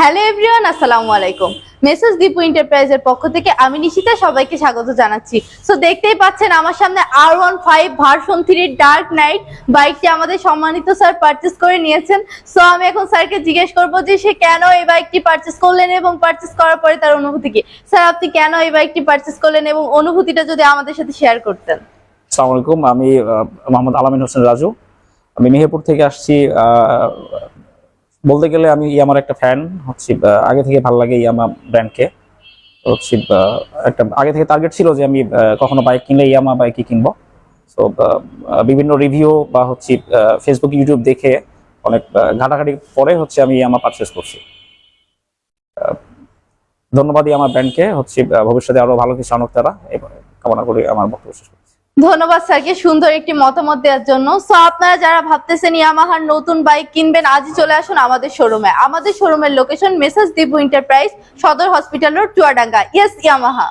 Hello everyone, আসসালামু আলাইকুম। Message Dipu এন্টারপ্রাইজের পক্ষ থেকে আমি নিশিতা সবাইকে স্বাগত জানাচ্ছি। সো দেখতেই পাচ্ছেন আমার সামনে R15 ভার্সন 3 ডার্ক নাইট বাইকটি আমাদের সম্মানিত স্যার পারচেজ করে নিয়েছেন। সো আমি এখন স্যারকে জিজ্ঞেস করব যে সে কেন এই বাইকটি পারচেজ করলেন এবং পারচেজ করার পরে তার অনুভূতি কি। স্যার, আপনি কেন এই বাইকটি পারচেজ করলেন এবং অনুভূতিটা যদি আমাদের সাথে শেয়ার করতেন। আসসালামু আলাইকুম, আমি মোহাম্মদ আলামিন হোসেন রাজু। আমি মেহেরপুর থেকে আসছি। বলতে গেলে আমি ইয়ামার একটা ফ্যান হচ্ছি, আগে থেকে ভালো লাগে ইয়ামা ব্র্যান্ডকে। হচ্ছে একটা আগে থেকে টার্গেট ছিল যে আমি কখনো বাইক কিনলে ইয়ামা বাইকই কিনবো। সো বিভিন্ন রিভিউ বা হচ্ছে ফেসবুক ইউটিউব দেখে অনেক ঘাটাঘাটি পরে হচ্ছে আমি ইয়ামা পারচেস করছি। ধন্যবাদ ইয়ামা ব্র্যান্ডকে। হচ্ছে ভবিষ্যতে আরো ভালো কিছু আনুক তারা, কামনা করি। আমার বক্তব্য শেষ করছি। ধন্যবাদ স্যারকে সুন্দর একটি মতামত দেওয়ার জন্য। সো আপনারা যারা ভাবতেছেন ইয়ামাহার নতুন বাইক কিনবেন, আজই চলে আসুন আমাদের শোরুমে। আমাদের শোরুমের লোকেশন মেসেজ দীপু এন্টারপ্রাইজ, সদর hospital road, Chuadanga. Yes, Yamaha.